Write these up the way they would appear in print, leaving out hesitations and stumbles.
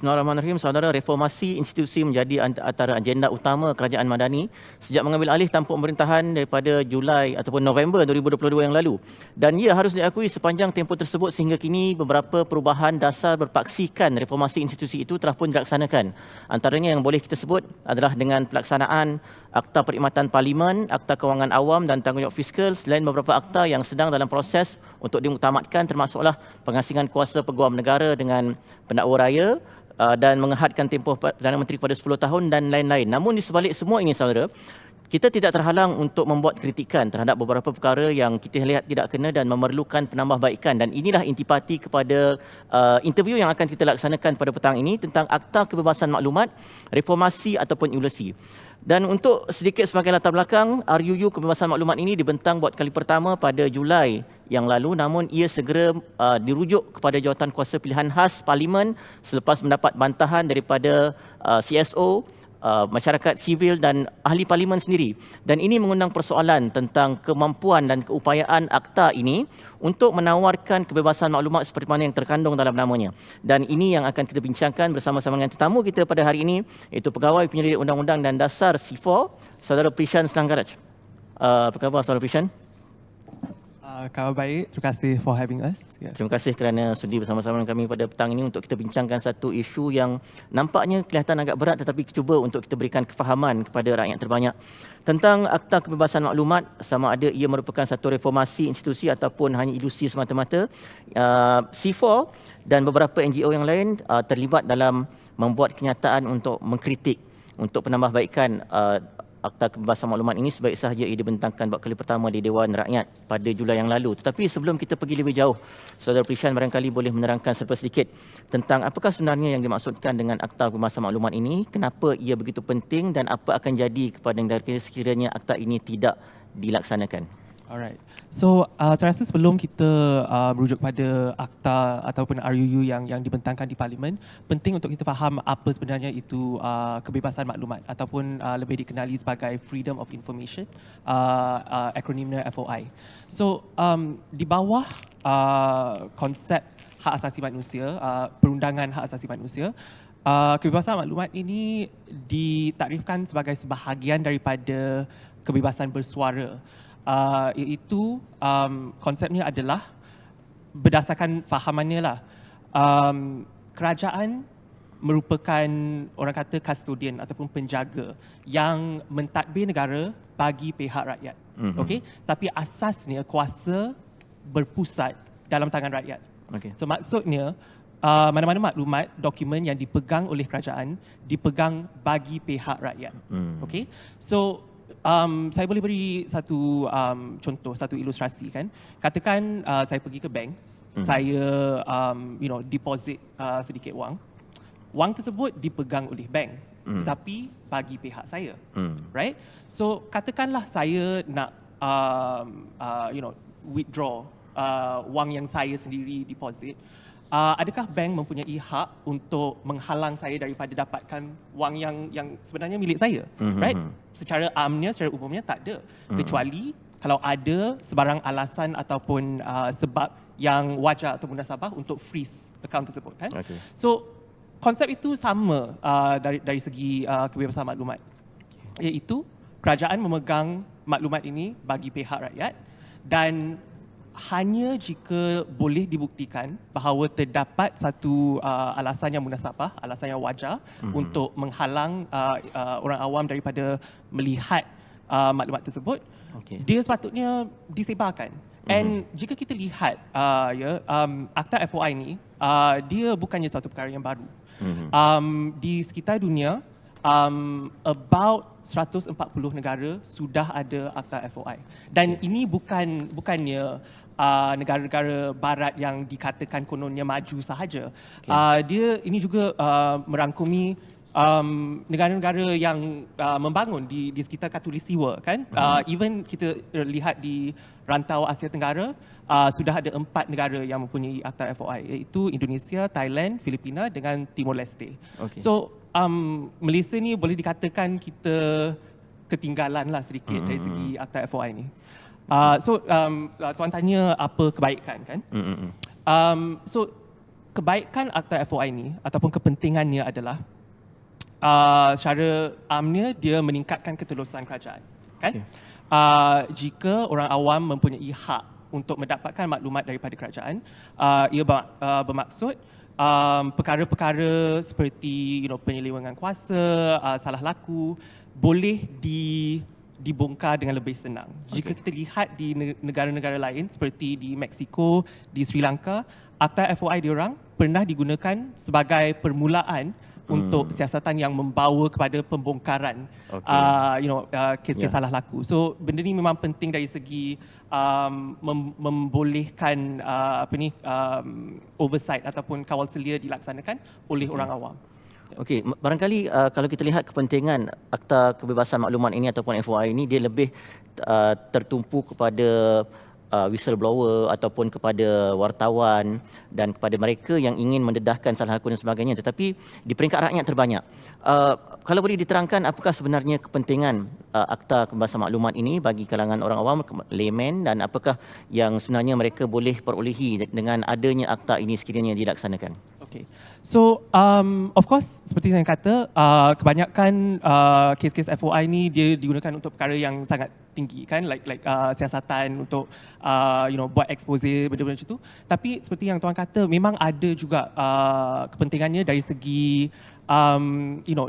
Bismillahirrahmanirrahim. Saudara, reformasi institusi menjadi antara agenda utama kerajaan Madani sejak mengambil alih tampuk pemerintahan daripada Julai ataupun November 2022 yang lalu. Dan ia harus diakui sepanjang tempoh tersebut sehingga kini beberapa perubahan dasar berpaksikan reformasi institusi itu telah pun dilaksanakan. Antaranya yang boleh kita sebut adalah dengan pelaksanaan Akta Perkhidmatan Parlimen, Akta Kewangan Awam dan Tanggungjawab Fiskal selain beberapa akta yang sedang dalam proses untuk dimuktamadkan termasuklah pengasingan kuasa peguam negara dengan pendakwa raya dan mengehadkan tempoh Perdana Menteri kepada 10 tahun dan lain-lain. Namun di sebalik semua ini saudara, kita tidak terhalang untuk membuat kritikan terhadap beberapa perkara yang kita lihat tidak kena dan memerlukan penambahbaikan, dan inilah intipati kepada interview yang akan kita laksanakan pada petang ini tentang Akta Kebebasan Maklumat, reformasi ataupun evolusi. Dan untuk sedikit sebagai latar belakang, RUU Kebebasan Maklumat ini dibentang buat kali pertama pada Julai yang lalu, namun ia segera dirujuk kepada Jawatankuasa Pilihan Khas Parlimen selepas mendapat bantahan daripada CSO, masyarakat sivil dan ahli parlimen sendiri. Dan ini mengundang persoalan tentang kemampuan dan keupayaan akta ini untuk menawarkan kebebasan maklumat seperti mana yang terkandung dalam namanya. Dan ini yang akan kita bincangkan bersama-sama dengan tetamu kita pada hari ini, iaitu Pegawai Penyelidik Undang-Undang dan Dasar C4, Saudara Prishan Selanggaraj. Apa khabar Saudara Prishan? Khabar baik, terima kasih for having us. Terima kasih kerana sudi bersama-sama dengan kami pada petang ini untuk kita bincangkan satu isu yang nampaknya kelihatan agak berat, tetapi cuba untuk kita berikan kefahaman kepada rakyat terbanyak tentang Akta Kebebasan Maklumat, sama ada ia merupakan satu reformasi institusi ataupun hanya ilusi semata-mata. C4 dan beberapa NGO yang lain terlibat dalam membuat kenyataan untuk mengkritik, untuk penambahbaikan Akta Kebebasan Maklumat ini sebaik sahaja ia dibentangkan buat kali pertama di Dewan Rakyat pada Julai yang lalu. Tetapi sebelum kita pergi lebih jauh, Saudara Prishan barangkali boleh menerangkan serba sedikit tentang apakah sebenarnya yang dimaksudkan dengan Akta Kebebasan Maklumat ini, kenapa ia begitu penting dan apa akan jadi kepada negara kita sekiranya akta ini tidak dilaksanakan. Alright. So, saya rasa sebelum kita merujuk pada akta ataupun RUU yang dibentangkan di Parlimen, penting untuk kita faham apa sebenarnya itu kebebasan maklumat ataupun lebih dikenali sebagai Freedom of Information, akronimnya FOI. So, di bawah konsep hak asasi manusia, perundangan hak asasi manusia, kebebasan maklumat ini ditakrifkan sebagai sebahagian daripada kebebasan bersuara. Iaitu konsepnya adalah berdasarkan fahamannya lah, kerajaan merupakan orang kata custodian ataupun penjaga yang mentadbir negara bagi pihak rakyat. Okey, tapi asasnya kuasa berpusat dalam tangan rakyat. Okay. So maksudnya mana-mana maklumat, dokumen yang dipegang oleh kerajaan dipegang bagi pihak rakyat. Okey, so saya boleh beri satu contoh, satu ilustrasi kan. Katakan saya pergi ke bank, saya deposit sedikit wang. Wang tersebut dipegang oleh bank, tetapi bagi pihak saya. Right? So katakanlah saya nak withdraw wang yang saya sendiri deposit. Adakah bank mempunyai hak untuk menghalang saya daripada dapatkan wang yang sebenarnya milik saya? Right? Secara amnya, secara umumnya tak ada. Kecuali kalau ada sebarang alasan ataupun sebab yang wajar atau munasabah untuk freeze akaun tersebut kan. Okay. So konsep itu sama dari segi kebebasan maklumat. Iaitu kerajaan memegang maklumat ini bagi pihak rakyat dan hanya jika boleh dibuktikan bahawa terdapat satu alasan yang munasabah, alasan yang wajar untuk menghalang orang awam daripada melihat maklumat tersebut, dia sepatutnya disebarkan. And jika kita lihat Akta FOI ini, dia bukannya satu perkara yang baru. Di sekitar dunia, about 140 negara sudah ada Akta FOI. Dan ini bukannya negara-negara barat yang dikatakan kononnya maju sahaja. Dia ini juga merangkumi negara-negara yang membangun di sekitar khatulistiwa kan. Even kita lihat di rantau Asia Tenggara, sudah ada 4 negara yang mempunyai Akta FOI, iaitu Indonesia, Thailand, Filipina dengan Timor Leste. So Malaysia ni boleh dikatakan kita ketinggalan lah sedikit dari segi Akta FOI ni. Tuan tanya apa kebaikan kan? So kebaikan Akta FOI ni ataupun kepentingannya adalah secara amnya dia meningkatkan ketelusan kerajaan, kan? Okey. Jika orang awam mempunyai hak untuk mendapatkan maklumat daripada kerajaan, ia bermaksud perkara-perkara seperti penyelewengan kuasa, salah laku boleh dibongkar dengan lebih senang. Jika kita lihat di negara-negara lain seperti di Mexico, di Sri Lanka, Akta FOI diorang pernah digunakan sebagai permulaan untuk siasatan yang membawa kepada pembongkaran kes-kes salah laku. So benda ni memang penting dari segi membolehkan oversight ataupun kawal selia dilaksanakan oleh orang awam. Okey, barangkali kalau kita lihat kepentingan Akta Kebebasan Maklumat ini ataupun FOI ini, dia lebih tertumpu kepada whistleblower ataupun kepada wartawan dan kepada mereka yang ingin mendedahkan salah laku dan sebagainya. Tetapi di peringkat rakyat terbanyak. Kalau boleh diterangkan apakah sebenarnya kepentingan Akta Kebebasan Maklumat ini bagi kalangan orang awam, layman, dan apakah yang sebenarnya mereka boleh perolehi dengan adanya akta ini sekiranya dilaksanakan? Okay. So, of course, seperti saya kata, kebanyakan kes-kes FOI ni dia digunakan untuk perkara yang sangat tinggi, kan, like siasatan untuk buat expose benda-benda macam tu. Tapi seperti yang tuan kata, memang ada juga kepentingannya dari segi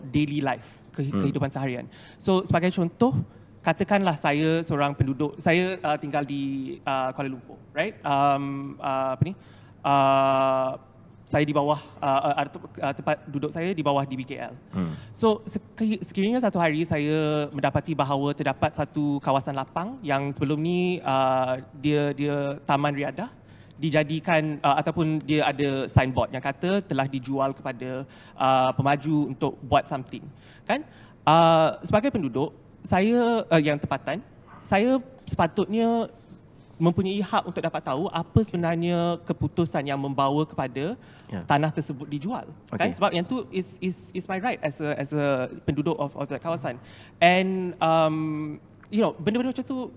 daily life, kehidupan seharian. So sebagai contoh, katakanlah saya seorang penduduk, saya tinggal di Kuala Lumpur, right? Saya di bawah tempat duduk saya di bawah di BKL. So sekiranya satu hari saya mendapati bahawa terdapat satu kawasan lapang yang sebelum ni dia taman riadah, dijadikan ataupun dia ada signboard yang kata telah dijual kepada pemaju untuk buat something, kan? Sebagai penduduk, saya yang tempatan, saya sepatutnya mempunyai hak untuk dapat tahu apa sebenarnya keputusan yang membawa kepada tanah tersebut dijual, kan? Sebab yang tu is my right as a penduduk of that kawasan. And benda-benda macam tu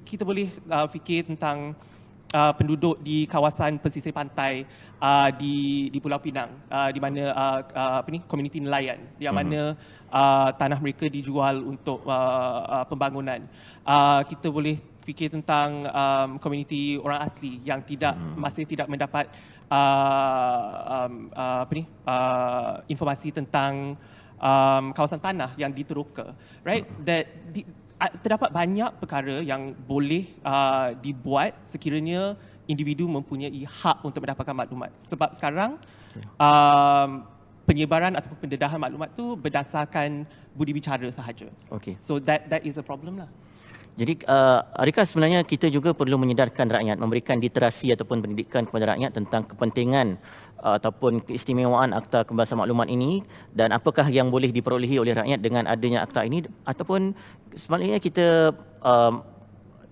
kita boleh fikir tentang penduduk di kawasan pesisir pantai di Pulau Pinang, di mana komuniti nelayan, yang mana tanah mereka dijual untuk pembangunan. Kita boleh fikir tentang komuniti orang asli yang masih tidak mendapat informasi tentang kawasan tanah yang diteroka, right? Terdapat banyak perkara yang boleh dibuat sekiranya individu mempunyai hak untuk mendapatkan maklumat. Sebab sekarang penyebaran ataupun pendedahan maklumat tu berdasarkan budi bicara sahaja. So that is a problem lah. Jadi adakah sebenarnya kita juga perlu menyedarkan rakyat, memberikan literasi ataupun pendidikan kepada rakyat tentang kepentingan ataupun keistimewaan Akta Kebebasan Maklumat ini, dan apakah yang boleh diperolehi oleh rakyat dengan adanya akta ini, ataupun sebenarnya kita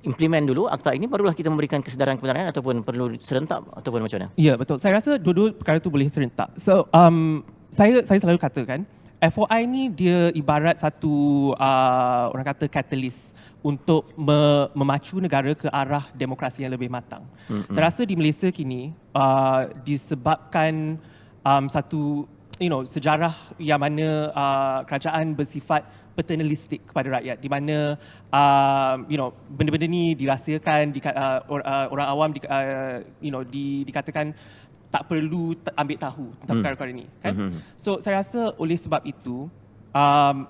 implement dulu akta ini barulah kita memberikan kesedaran kepada rakyat, ataupun perlu serentak ataupun macam mana? Ya, betul. Saya rasa dua-dua perkara itu boleh serentak. So saya selalu katakan FOI ni dia ibarat satu orang kata catalyst untuk memacu negara ke arah demokrasi yang lebih matang. Saya rasa di Malaysia kini disebabkan satu sejarah yang mana kerajaan bersifat paternalistik kepada rakyat, di mana benda-benda ni dirahsiakan, orang awam dikatakan tak perlu ambil tahu tentang perkara-perkara ini, kan? So saya rasa oleh sebab itu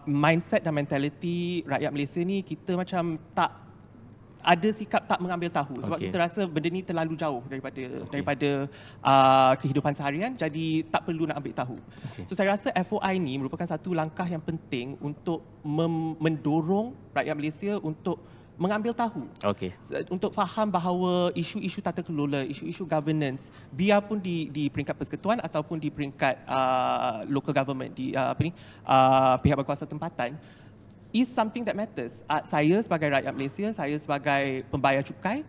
mindset dan mentaliti rakyat Malaysia ni, kita macam tak ada sikap tak mengambil tahu, sebab kita rasa benda ni terlalu jauh daripada kehidupan seharian, jadi tak perlu nak ambil tahu. So saya rasa FOI ni merupakan satu langkah yang penting untuk mendorong rakyat Malaysia untuk mengambil tahu, untuk faham bahawa isu-isu tata kelola, isu-isu governance, biarpun di peringkat persekutuan ataupun di peringkat local government, di pihak berkuasa tempatan, is something that matters. Saya sebagai rakyat Malaysia, saya sebagai pembayar cukai,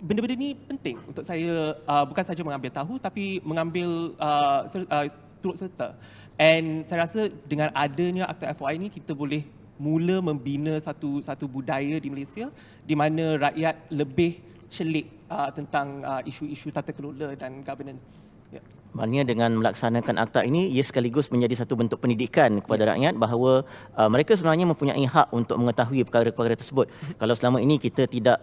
benda-benda ni penting untuk saya bukan saja mengambil tahu, tapi mengambil turut serta. And saya rasa dengan adanya Akta FOI ni, kita boleh mula membina satu budaya di Malaysia di mana rakyat lebih celik tentang isu-isu tata kelola dan governance. Yeah. Maknanya dengan melaksanakan akta ini, ia sekaligus menjadi satu bentuk pendidikan kepada rakyat bahawa mereka sebenarnya mempunyai hak untuk mengetahui perkara-perkara tersebut. Kalau selama ini kita tidak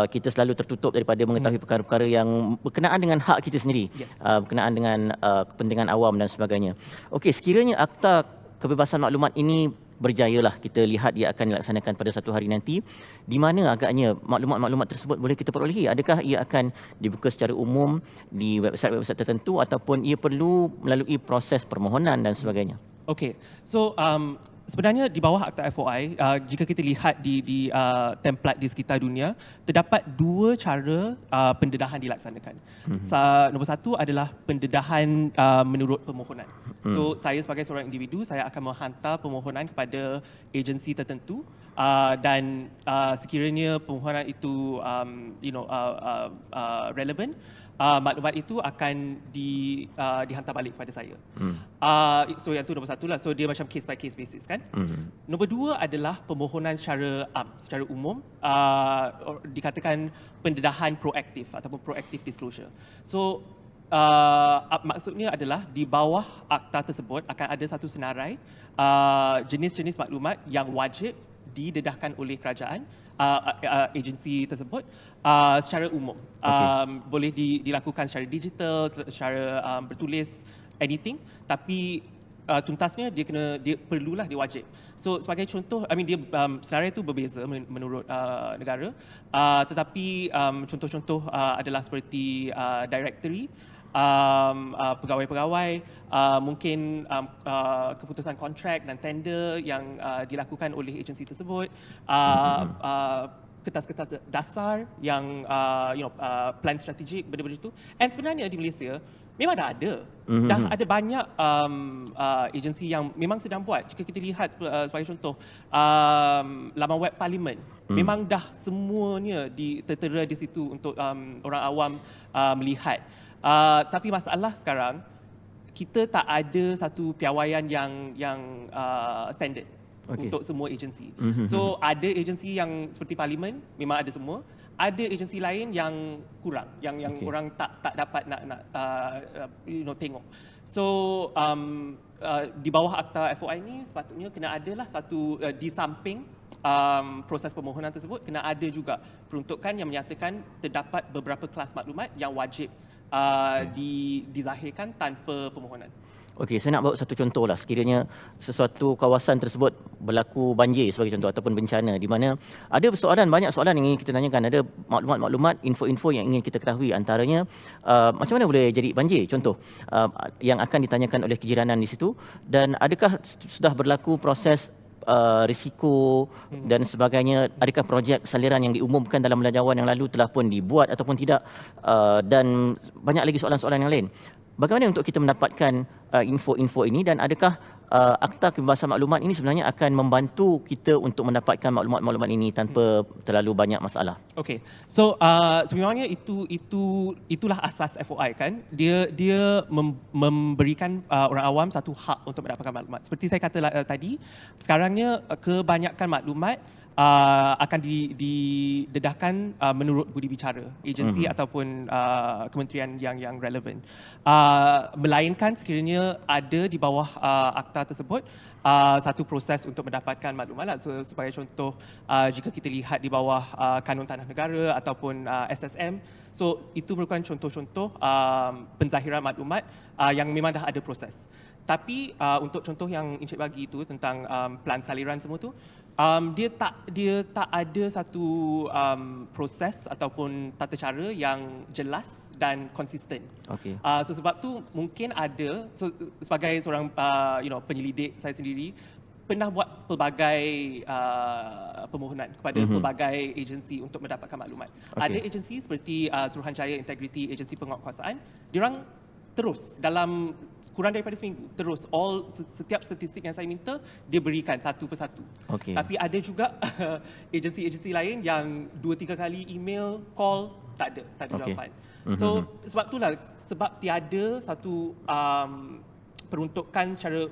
kita selalu tertutup daripada mengetahui perkara-perkara yang berkenaan dengan hak kita sendiri, berkenaan dengan kepentingan awam dan sebagainya. Okey, sekiranya akta kebebasan maklumat ini berjayalah, kita lihat ia akan dilaksanakan pada satu hari nanti, di mana agaknya maklumat-maklumat tersebut boleh kita perolehi? Adakah ia akan dibuka secara umum di website-website tertentu ataupun ia perlu melalui proses permohonan dan sebagainya? Okay, so sebenarnya di bawah Akta FOI, jika kita lihat di template di sekitar dunia, terdapat dua cara pendedahan dilaksanakan. Nombor satu adalah pendedahan menurut permohonan. So saya sebagai seorang individu, saya akan menghantar permohonan kepada agensi tertentu dan sekiranya permohonan itu relevan, maklumat itu akan dihantar balik kepada saya. So yang itu nombor satu lah. So dia macam case by case basis kan. Nombor dua adalah permohonan secara umum, dikatakan pendedahan proaktif ataupun proactive disclosure. So maksudnya adalah di bawah akta tersebut akan ada satu senarai jenis-jenis maklumat yang wajib didedahkan oleh kerajaan, agensi tersebut secara umum. Boleh dilakukan secara digital, secara bertulis, anything, tapi tuntasnya dia perlulah, dia wajib. So sebagai contoh, senarai itu berbeza menurut negara, tetapi contoh-contoh adalah seperti directory, pegawai-pegawai, mungkin keputusan kontrak dan tender yang dilakukan oleh agensi tersebut, kertas-kertas dasar yang plan strategik, benda-benda itu. And sebenarnya di Malaysia memang dah ada. Dah ada banyak agensi yang memang sedang buat. Jika kita lihat sebagai contoh, laman web Parlimen, memang dah semuanya tertera di situ untuk orang awam melihat. Tapi masalah sekarang, kita tak ada satu piawaian yang standard untuk semua agensi. So ada agensi yang seperti Parlimen memang ada semua. Ada agensi lain yang kurang, yang orang tak dapat nak tengok. So di bawah akta FOI ni sepatutnya kena adalah satu di samping proses permohonan tersebut, kena ada juga peruntukan yang menyatakan terdapat beberapa kelas maklumat yang wajib dizahirkan tanpa permohonan. Okey, saya nak bawa satu contoh lah. Sekiranya sesuatu kawasan tersebut berlaku banjir sebagai contoh ataupun bencana, di mana ada banyak soalan yang ingin kita tanyakan. Ada maklumat-maklumat, info-info yang ingin kita ketahui. Antaranya, macam mana boleh jadi banjir? Contoh, yang akan ditanyakan oleh kejiranan di situ. Dan adakah sudah berlaku proses risiko dan sebagainya? Adakah projek saliran yang diumumkan dalam belanjawan yang lalu telah pun dibuat ataupun tidak? Dan banyak lagi soalan-soalan yang lain. Bagaimana untuk kita mendapatkan info-info ini, dan adakah akta kebebasan maklumat ini sebenarnya akan membantu kita untuk mendapatkan maklumat-maklumat ini tanpa terlalu banyak masalah? Okey. So sebenarnya itulah asas FOI kan. Dia memberikan orang awam satu hak untuk mendapatkan maklumat. Seperti saya kata tadi, sekarangnya kebanyakan maklumat akan didedahkan menurut budi bicara agensi ataupun kementerian yang relevan. Melainkan sekiranya ada di bawah akta tersebut satu proses untuk mendapatkan maklumat. So, sebagai contoh, jika kita lihat di bawah Kanun Tanah Negara ataupun SSM, so itu merupakan contoh-contoh penzahiran maklumat yang memang dah ada proses. Tapi untuk contoh yang Encik bagi itu tentang plan saliran semua tu, dia tak ada satu proses ataupun tata cara yang jelas dan konsisten. Okay. So sebab tu mungkin ada, so sebagai seorang penyelidik, saya sendiri pernah buat pelbagai permohonan kepada pelbagai agensi untuk mendapatkan maklumat. Ada agensi seperti Suruhanjaya Integriti, agensi penguatkuasaan, diorang terus dalam kurang daripada seminggu, terus setiap statistik yang saya minta, dia berikan satu persatu. Okay. Tapi ada juga agensi-agensi lain yang 2-3 kali email, call, tak ada jawapan. So sebab itulah, sebab tiada satu peruntukan secara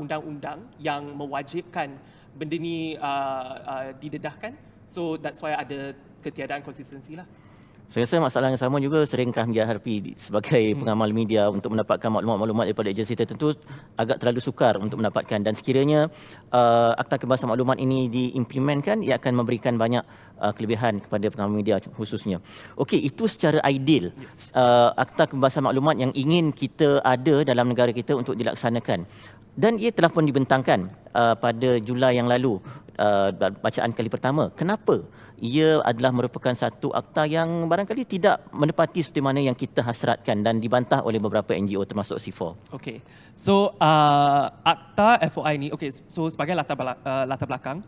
undang-undang yang mewajibkan benda ni didedahkan. So that's why ada ketiadaan konsistensi lah. Saya rasa masalah yang sama juga sering kami hadapi sebagai pengamal media untuk mendapatkan maklumat-maklumat daripada agensi tertentu agak terlalu sukar untuk mendapatkan, dan sekiranya Akta Kebebasan Maklumat ini diimplementkan, ia akan memberikan banyak kelebihan kepada pengamal media khususnya. Okey, itu secara ideal Akta Kebebasan Maklumat yang ingin kita ada dalam negara kita untuk dilaksanakan. Dan ia telah pun dibentangkan pada Julai yang lalu, bacaan kali pertama. Kenapa? Ia adalah merupakan satu akta yang barangkali tidak menepati seperti mana yang kita hasratkan dan dibantah oleh beberapa NGO termasuk C4. Okay, so akta FOI ni, okay, so sebagai latar belakang,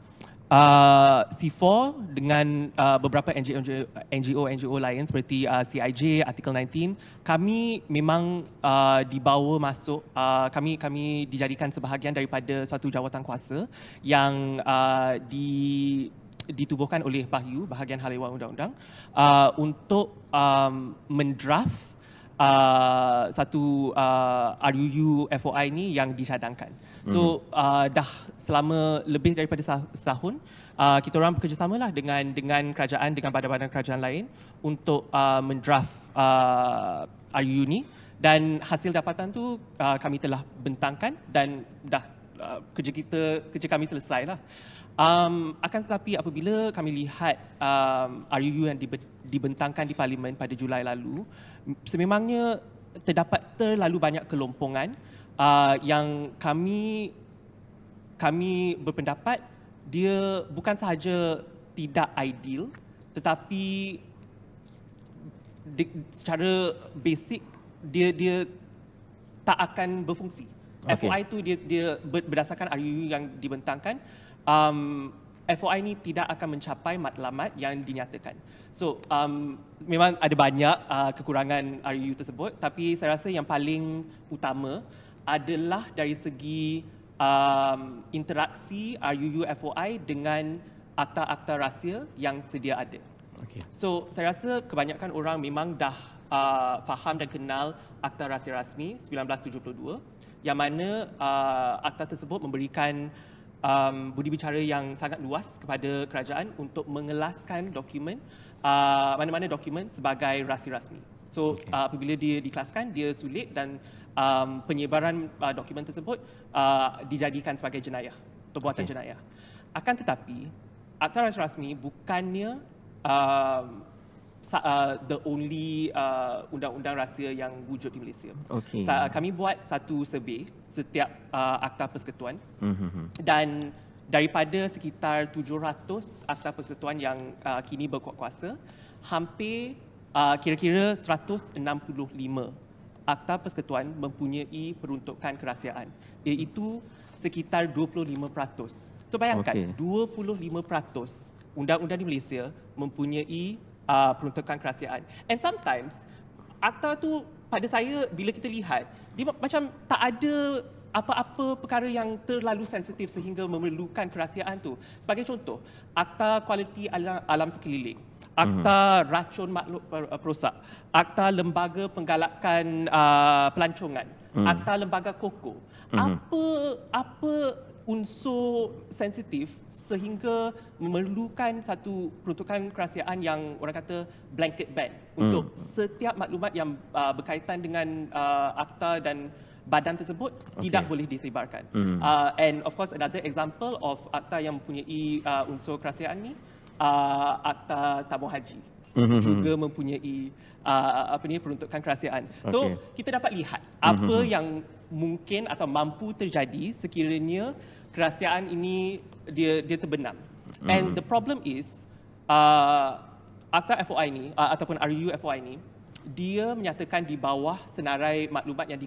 C4 dengan beberapa NGO lain seperti CIJ, Artikel 19, kami memang dibawa masuk, kami dijadikan sebahagian daripada suatu jawatan kuasa yang ditubuhkan oleh Bahyu, Bahagian Hal Ehwal Undang-Undang, untuk mendraft satu RUU FOI ni yang disyadangkan. So dah selama lebih daripada setahun, kita orang bekerjasamalah dengan kerajaan, dengan badan-badan kerajaan lain untuk mendraft RUU ni, dan hasil dapatan tu kami telah bentangkan dan dah kerja kami selesai lah. Akan tetapi apabila kami lihat RUU yang dibentangkan di Parlimen pada Julai lalu, sememangnya terdapat terlalu banyak kelompongan yang kami berpendapat dia bukan sahaja tidak ideal, tetapi secara basic dia tak akan berfungsi. Okay. FOI tu dia berdasarkan RUU yang dibentangkan, FOI ni tidak akan mencapai matlamat yang dinyatakan. So memang ada banyak kekurangan RUU tersebut, tapi saya rasa yang paling utama adalah dari segi interaksi RUU FOI dengan akta-akta rahsia yang sedia ada. Okay. So saya rasa kebanyakan orang memang dah faham dan kenal Akta Rahsia Rasmi 1972, yang mana akta tersebut memberikan budi bicara yang sangat luas kepada kerajaan untuk mengelaskan dokumen, mana-mana dokumen sebagai rahsia rasmi. So apabila dia dikelaskan, dia sulit, dan penyebaran dokumen tersebut dijadikan sebagai jenayah, perbuatan jenayah. Akan tetapi, Akta Rahsia Rasmi bukannya the only undang-undang rahsia yang wujud di Malaysia. Okay. Kami buat satu survey setiap akta persekutuan, dan daripada sekitar 700 akta persekutuan yang kini berkuasa, hampir kira-kira 165 akta persekutuan mempunyai peruntukan kerahsiaan, iaitu sekitar 25%. So bayangkan, 25% undang-undang di Malaysia mempunyai peruntukan kerahsiaan. And sometimes akta tu pada saya bila kita lihat, dia macam tak ada apa-apa perkara yang terlalu sensitif sehingga memerlukan kerahsiaan tu. Sebagai contoh, akta kualiti alam sekeliling, akta racun makhluk perosak, akta lembaga penggalakan pelancongan, akta lembaga koko. Apa unsur sensitif sehingga memerlukan satu peruntukan kerahsiaan yang orang kata blanket ban untuk setiap maklumat yang berkaitan dengan akta dan badan tersebut tidak boleh disebarkan. And of course another example of akta yang mempunyai unsur kerahsiaan ni, akta tabung haji juga mempunyai peruntukan kerahsiaan. So kita dapat lihat apa yang mungkin atau mampu terjadi sekiranya kerahsiaan ini dia terbenam. And the problem is akta FOI ni ataupun RUU FOI ni, dia menyatakan di bawah senarai maklumat yang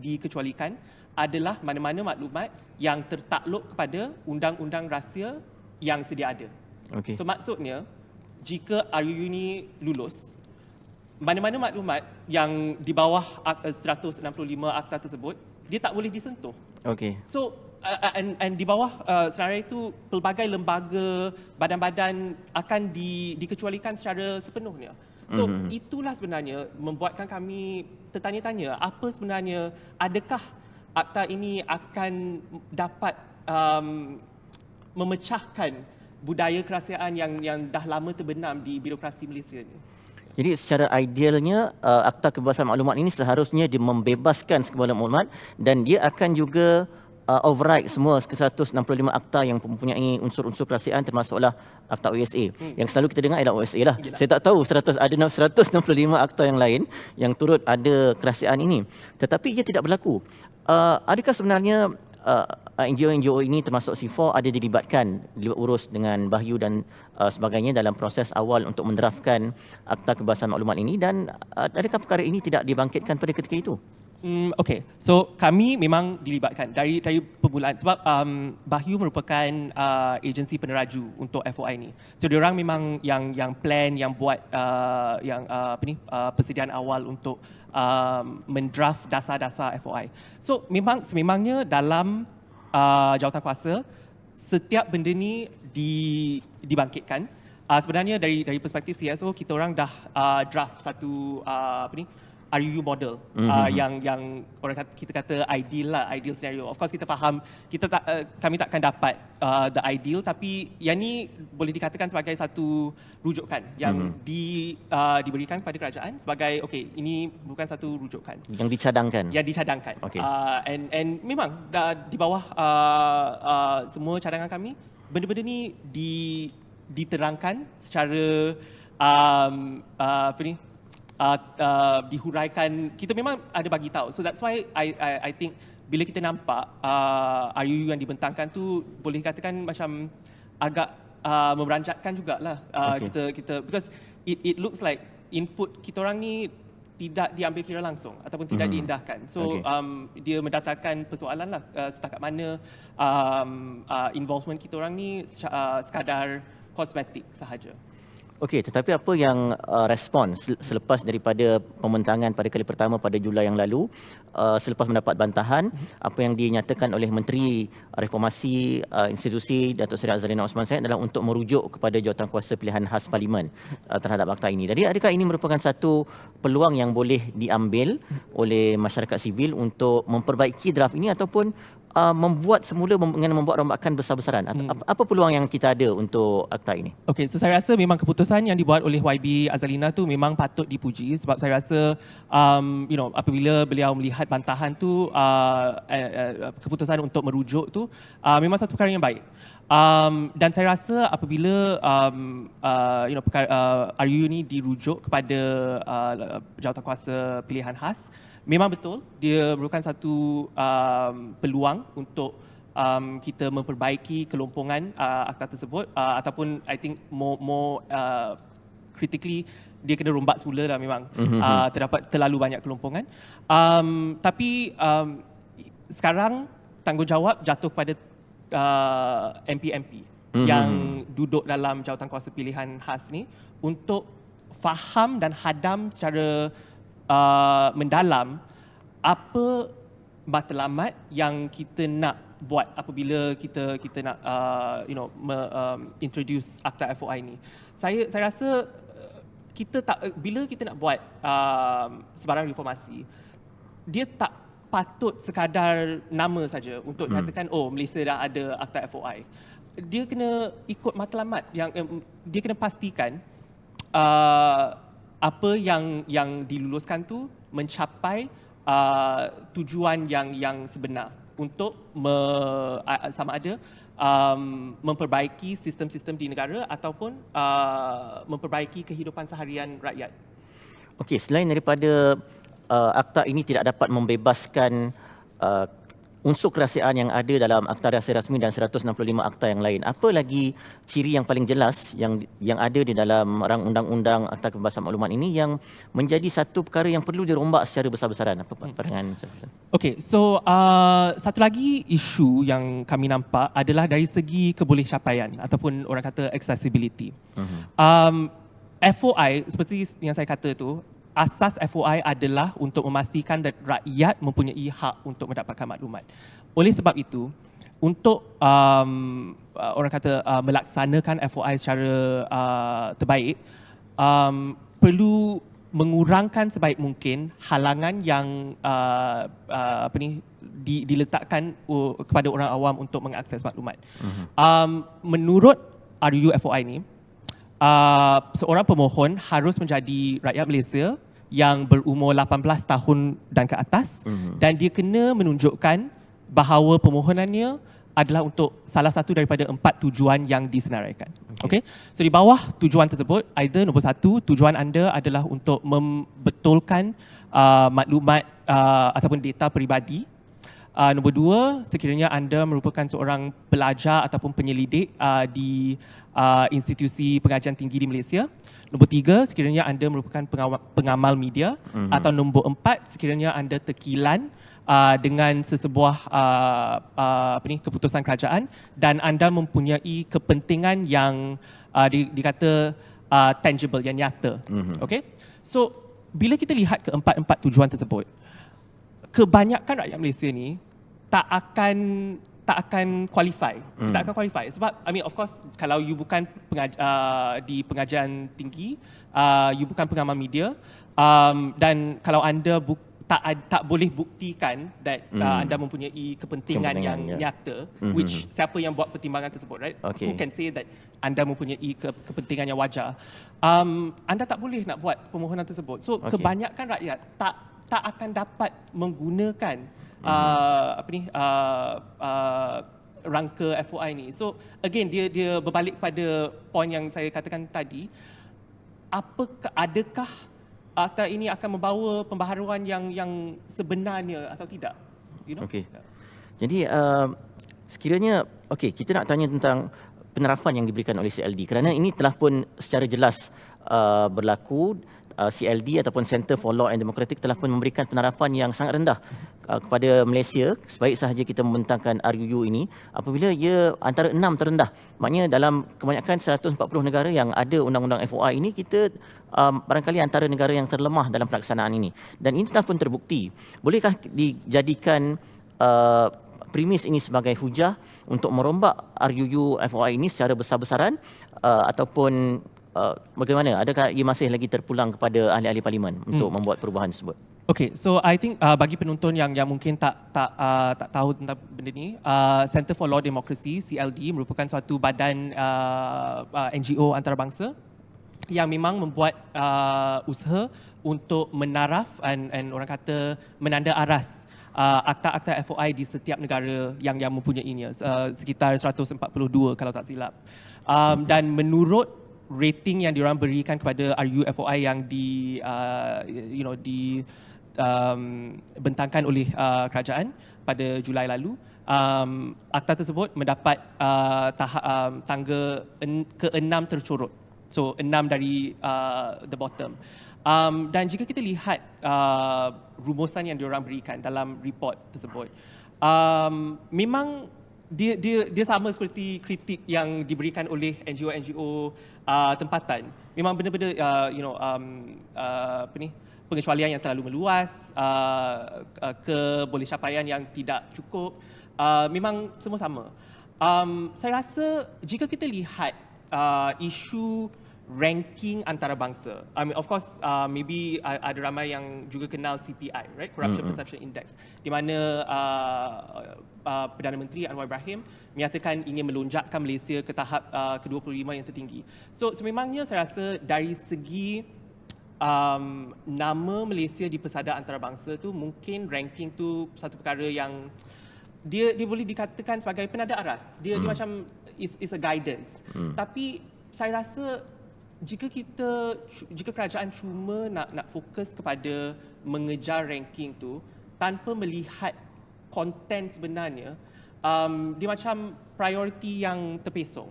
dikecualikan adalah mana-mana maklumat yang tertakluk kepada undang-undang rahsia yang sedia ada. Okay. So maksudnya, jika RUU ni lulus, mana-mana maklumat yang di bawah 165 akta tersebut, dia tak boleh disentuh. Okay. So and di bawah senarai itu, pelbagai lembaga, badan-badan akan dikecualikan secara sepenuhnya. So itulah sebenarnya membuatkan kami tertanya-tanya, apa sebenarnya, adakah akta ini akan dapat memecahkan budaya kerahsiaan yang dah lama terbenam di birokrasi Malaysia ni? Jadi secara idealnya Akta Kebebasan Maklumat ini seharusnya dia membebaskan segala maklumat dan dia akan juga override semua 165 akta yang mempunyai unsur-unsur kerahsiaan termasuklah Akta OSA. Yang selalu kita dengar ialah OSA lah. Saya tak tahu ada 165 akta yang lain yang turut ada kerahsiaan ini. Tetapi ia tidak berlaku. Adakah sebenarnya NGO-NGO ini termasuk C4 ada dilibat urus dengan Bahyu dan sebagainya dalam proses awal untuk mendraftkan Akta Kebebasan Maklumat ini, dan adakah perkara ini tidak dibangkitkan pada ketika itu? Okay, so kami memang dilibatkan dari permulaan sebab Bahyu merupakan agensi peneraju untuk FOI ni. So diorang memang yang plan, yang buat persediaan awal untuk mendraft dasar-dasar FOI. So sememangnya dalam jawatankuasa setiap benda ni dibangkitkan. Sebenarnya dari perspektif CSO kita orang dah draft satu RUU model yang kita kata ideal scenario. Of course kita faham kami takkan dapat the ideal, tapi yang ni boleh dikatakan sebagai satu rujukan yang diberikan kepada kerajaan sebagai ini bukan satu rujukan yang dicadangkan. Okay. And memang di bawah semua cadangan kami benda-benda ni diterangkan secara dihuraikan. Kita memang ada bagi tahu. So that's why I think bila kita nampak RUU yang dibentangkan tu boleh katakan macam agak memberanjatkan jugalah kita because it looks like input kita orang ni tidak diambil kira langsung ataupun tidak diindahkan. So dia mendatangkan persoalan lah setakat mana involvement kita orang ni sekadar kosmetik sahaja. Okey, tetapi apa yang respon selepas daripada pembentangan pada kali pertama pada Julai yang lalu, selepas mendapat bantahan, apa yang dinyatakan oleh Menteri Reformasi Institusi Datuk Seri Azalina Osman Said adalah untuk merujuk kepada Jawatankuasa Pilihan Khas Parlimen terhadap akta ini. Jadi adakah ini merupakan satu peluang yang boleh diambil oleh masyarakat sivil untuk memperbaiki draft ini ataupun membuat rombakan besar-besaran? Apa peluang yang kita ada untuk akta ini? Okay, so saya rasa memang keputusan yang dibuat oleh YB Azalina tu memang patut dipuji sebab saya rasa apabila beliau melihat bantahan tu keputusan untuk merujuk tu memang satu perkara yang baik. Dan saya rasa apabila RUU ni dirujuk kepada Jawatankuasa Pilihan Khas, memang betul dia merupakan satu peluang untuk kita memperbaiki kelompongan akta tersebut ataupun I think more critically dia kena rombak semula lah memang. Terdapat terlalu banyak kelompongan. Tapi sekarang tanggungjawab jatuh pada MP-MP yang duduk dalam Jawatankuasa Pilihan Khas ni untuk faham dan hadam secara mendalam apa matlamat yang kita nak buat apabila kita nak introduce akta FOI ni. Saya rasa bila kita nak buat sebarang reformasi, dia tak patut sekadar nama saja untuk nyatakan Malaysia dah ada akta FOI. Dia kena ikut matlamat yang dia kena pastikan apa yang diluluskan tu mencapai tujuan yang sebenar untuk sama ada memperbaiki sistem-sistem di negara ataupun memperbaiki kehidupan seharian rakyat. Okey, selain daripada akta ini tidak dapat membebaskan unsur kerahsiaan yang ada dalam Akta Rahsia Rasmi dan 165 akta yang lain, apa lagi ciri yang paling jelas yang ada di dalam rang undang-undang Akta Kebebasan Maklumat ini yang menjadi satu perkara yang perlu dirombak secara besar-besaran? Apa pandangan? Okey, so satu lagi isu yang kami nampak adalah dari segi kebolehcapaian ataupun orang kata accessibility. FOI seperti yang saya kata tu, asas FOI adalah untuk memastikan rakyat mempunyai hak untuk mendapatkan maklumat. Oleh sebab itu, untuk orang kata melaksanakan FOI secara terbaik, perlu mengurangkan sebaik mungkin halangan yang diletakkan kepada orang awam untuk mengakses maklumat. Menurut RUU FOI ni, seorang pemohon harus menjadi rakyat Malaysia yang berumur 18 tahun dan ke atas, dan dia kena menunjukkan bahawa permohonannya adalah untuk salah satu daripada 4 tujuan yang disenaraikan. Okay. So di bawah tujuan tersebut, either nombor 1, tujuan anda adalah untuk membetulkan maklumat ataupun data peribadi. Nombor 2, sekiranya anda merupakan seorang pelajar ataupun penyelidik di institusi pengajian tinggi di Malaysia. Nombor 3, sekiranya anda merupakan pengamal media. Atau nombor 4, sekiranya anda terkilan dengan sesebuah keputusan kerajaan dan anda mempunyai kepentingan yang dikata tangible, yang nyata. Okay? So, bila kita lihat keempat-empat tujuan tersebut, kebanyakan rakyat Malaysia ni tak akan qualify. Tak akan qualify sebab of course kalau you bukan di pengajian tinggi, you bukan pengamal media, dan kalau anda tak boleh buktikan that anda mempunyai kepentingan yang nyata, which siapa yang buat pertimbangan tersebut, right? Who can say that anda mempunyai kepentingan yang wajar? Anda tak boleh nak buat permohonan tersebut. So kebanyakan rakyat tak akan dapat menggunakan rangka FOI ni. So again dia berbalik pada poin yang saya katakan tadi. Adakah akta ini akan membawa pembaharuan yang sebenarnya atau tidak? You know? Jadi sekiranya kita nak tanya tentang penerapan yang diberikan oleh CLD, kerana ini telah pun secara jelas berlaku. CLD ataupun Center for Law and Democratic telah pun memberikan penerapan yang sangat rendah kepada Malaysia, sebaik sahaja kita membentangkan RUU ini apabila ia antara 6 terendah. Maknanya dalam kebanyakan 140 negara yang ada undang-undang FOI ini, kita barangkali antara negara yang terlemah dalam pelaksanaan ini. Dan ini telah pun terbukti. Bolehkah dijadikan premis ini sebagai hujah untuk merombak RUU FOI ini secara besar-besaran, ataupun bagaimana? Adakah ia masih lagi terpulang kepada ahli-ahli parlimen untuk membuat perubahan tersebut? Okay, so I think bagi penonton yang mungkin tak tahu tentang benda ni, Center for Law Democracy (CLD) merupakan suatu badan NGO antarabangsa yang memang membuat usaha untuk menaraf dan orang kata menanda aras akta-akta FOI di setiap negara yang mempunyainya, sekitar 142 kalau tak silap. Dan menurut rating yang diorang berikan kepada RUU FOI yang bentangkan oleh kerajaan pada Julai lalu, akta tersebut mendapat tangga ke-6 tercorot. So 6 dari the bottom. Dan jika kita lihat rumusan yang diorang berikan dalam report tersebut, memang dia sama seperti kritik yang diberikan oleh NGO-NGO tempatan. Memang benda-benda pengecualian yang terlalu meluas, kebolehcapaian yang tidak cukup, memang semua sama. Saya rasa jika kita lihat isu ranking antarabangsa, of course maybe ada ramai yang juga kenal CPI, right? Corruption Perception Index, di mana Perdana Menteri Anwar Ibrahim menyatakan ingin melonjakkan Malaysia ke tahap ke-25 yang tertinggi. So sememangnya saya rasa dari segi nama Malaysia di pesada antarabangsa tu, mungkin ranking tu satu perkara yang dia boleh dikatakan sebagai penada aras. Dia macam is a guidance. Tapi saya rasa jika kerajaan cuma nak fokus kepada mengejar ranking tu tanpa melihat konten sebenarnya, dia macam prioriti yang terpesong.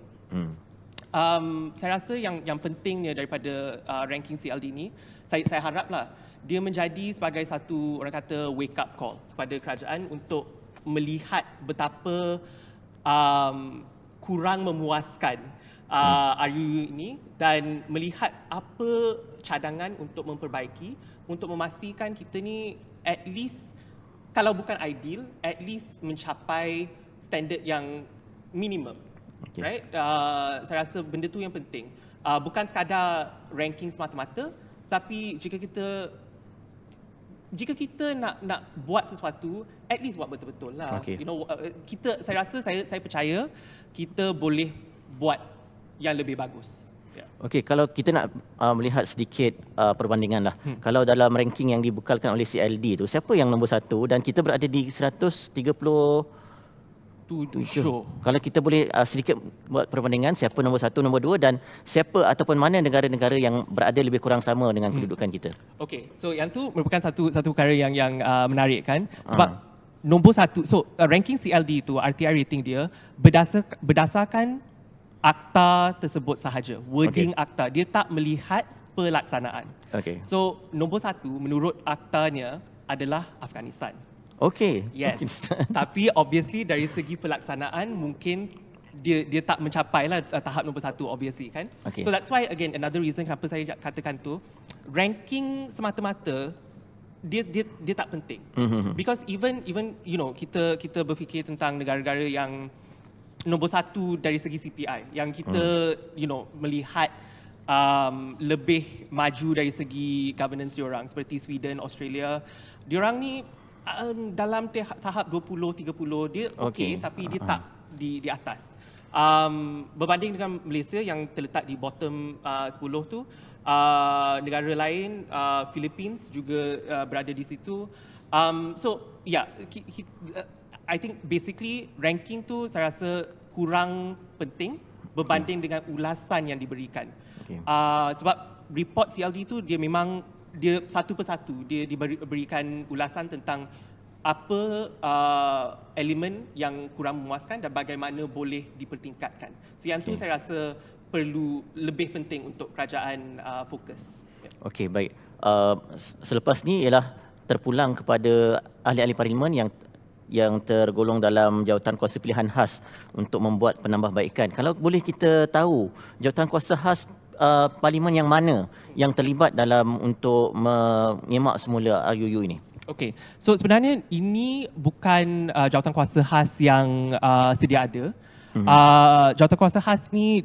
Saya rasa yang pentingnya daripada ranking CLD ni, saya haraplah dia menjadi sebagai satu, orang kata, wake up call kepada kerajaan untuk melihat betapa kurang memuaskan RUU ini, dan melihat apa cadangan untuk memperbaiki, untuk memastikan kita ni at least, kalau bukan ideal, at least mencapai standard yang minimum. Right? Saya rasa benda tu yang penting. Bukan sekadar ranking semata-mata, tapi jika kita nak buat sesuatu, at least buat betul-betul lah. Saya rasa saya percaya kita boleh buat yang lebih bagus. Okey, kalau kita nak melihat sedikit perbandingan lah. Kalau dalam ranking yang dibekalkan oleh CLD tu, siapa yang nombor 1 dan kita berada di 137. Kalau kita boleh sedikit buat perbandingan siapa nombor 1, nombor 2 dan siapa ataupun mana negara-negara yang berada lebih kurang sama dengan kedudukan kita. Okay, so yang tu merupakan satu perkara yang menarik kan, sebab nombor 1, so ranking CLD tu, RTI rating dia berdasarkan akta tersebut sahaja, wording akta. Dia tak melihat pelaksanaan. Okey. So nombor 1 menurut aktanya adalah Afghanistan. Okey. Yes. Tapi obviously dari segi pelaksanaan mungkin dia tak mencapai lah tahap nombor 1 obviously kan. Okay. So that's why again another reason kenapa saya katakan tu, ranking semata-mata dia tak penting. Because even you know kita berfikir tentang negara-negara yang nombor 1 dari segi CPI yang kita you know melihat lebih maju dari segi governance diorang seperti Sweden, Australia, diorang ni dalam tahap 20-30 dia okey tapi dia tak di atas. Berbanding dengan Malaysia yang terletak di bottom 10 tu, negara lain Philippines juga berada di situ. So yeah, I think basically ranking tu saya rasa kurang penting berbanding dengan ulasan yang diberikan. Sebab report CLD tu dia memang dia satu persatu dia diberikan ulasan tentang apa elemen yang kurang memuaskan dan bagaimana boleh dipertingkatkan. So yang tu saya rasa perlu lebih penting untuk kerajaan fokus. Okey, baik. Selepas ni ialah terpulang kepada ahli-ahli parlimen yang tergolong dalam jawatan-kuasa pilihan khas untuk membuat penambahbaikan. Kalau boleh kita tahu jawatan-kuasa khas parlimen yang mana yang terlibat dalam untuk menyemak semula RUU ini? Okey, so sebenarnya ini bukan jawatan-kuasa khas yang sedia ada. Jawatan-kuasa khas ni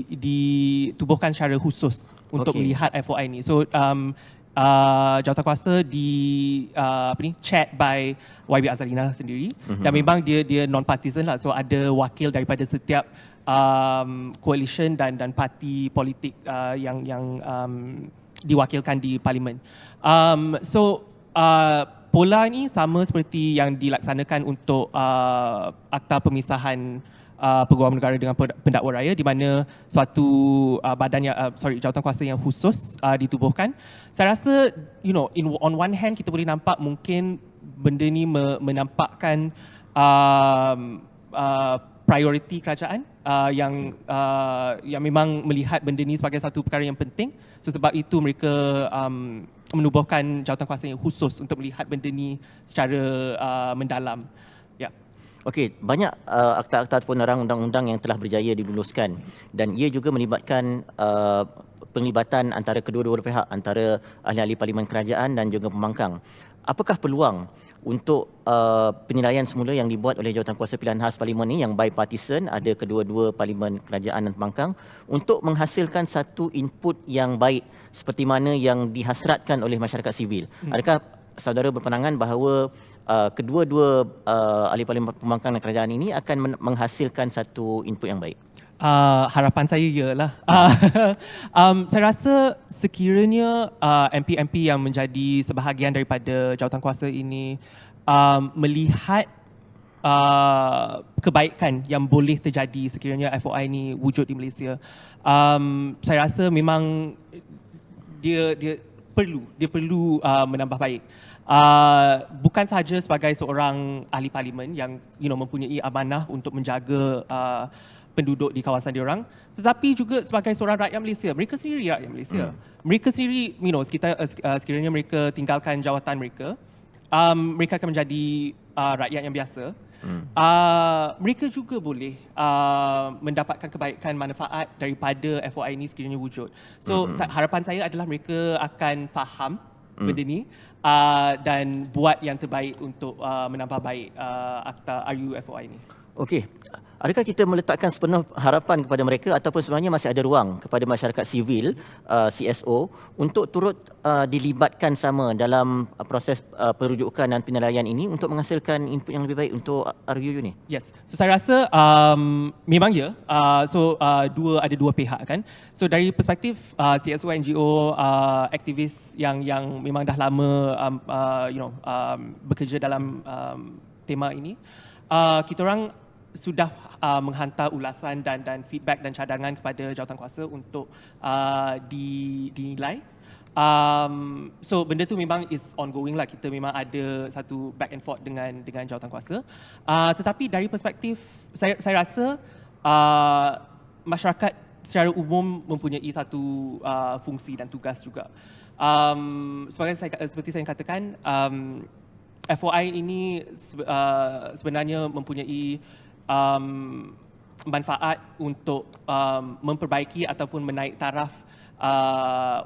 ditubuhkan secara khusus untuk melihat FOI ni. So jawatankuasa chaired by YB Azalina sendiri dan memang dia non partisan lah, so ada wakil daripada setiap coalition dan parti politik yang diwakilkan di parlimen. Pola ni sama seperti yang dilaksanakan untuk akta pemisahan Peguam Negara dengan Pendakwa Raya, di mana suatu jawatankuasa yang khusus ditubuhkan. Saya rasa on one hand kita boleh nampak mungkin benda ni menampakkan prioriti kerajaan yang memang melihat benda ni sebagai satu perkara yang penting. So sebab itu mereka menubuhkan jawatankuasa yang khusus untuk melihat benda ni secara mendalam. Okey, banyak akta-akta ataupun undang-undang yang telah berjaya diluluskan dan ia juga melibatkan penglibatan antara kedua-dua pihak, antara ahli-ahli parlimen kerajaan dan juga pembangkang. Apakah peluang untuk penilaian semula yang dibuat oleh jawatan-kuasa pilihan khas parlimen ini yang bipartisan, ada kedua-dua parlimen kerajaan dan pembangkang, untuk menghasilkan satu input yang baik seperti mana yang dihasratkan oleh masyarakat sivil? Adakah saudara berpandangan bahawa kedua-dua ahli parlimen pembangkang dan kerajaan ini akan menghasilkan satu input yang baik? Harapan saya ialah saya rasa sekiranya MP-MP yang menjadi sebahagian daripada jawatankuasa ini melihat kebaikan yang boleh terjadi sekiranya FOI ini wujud di Malaysia, saya rasa memang dia perlu menambah baik. Bukan sahaja sebagai seorang ahli parlimen yang mempunyai amanah untuk menjaga penduduk di kawasan diorang, tetapi juga sebagai seorang rakyat Malaysia. Mereka sendiri rakyat Malaysia. Mereka sendiri, sekiranya mereka tinggalkan jawatan mereka, mereka akan menjadi rakyat yang biasa. Mereka juga boleh mendapatkan kebaikan manfaat daripada FOI ini sekiranya wujud. So harapan saya adalah mereka akan faham benda ni dan buat yang terbaik untuk menambah baik akta RUU FOI ini. Okey, Adakah kita meletakkan sepenuh harapan kepada mereka ataupun sebenarnya masih ada ruang kepada masyarakat sivil, CSO, untuk turut dilibatkan sama dalam proses perujukan dan penilaian ini untuk menghasilkan input yang lebih baik untuk RUU ni? Yes. So saya rasa memang ya. Ada dua pihak kan. So dari perspektif CSO, NGO, aktivis yang memang dah lama bekerja dalam tema ini, kita orang sudah menghantar ulasan dan feedback dan cadangan kepada jawatankuasa untuk dinilai. So benda tu memang is ongoing lah, kita memang ada satu back and forth dengan jawatankuasa. Tetapi dari perspektif saya rasa masyarakat secara umum mempunyai satu fungsi dan tugas juga. Seperti saya katakan, FOI ini sebenarnya mempunyai manfaat untuk memperbaiki ataupun menaik taraf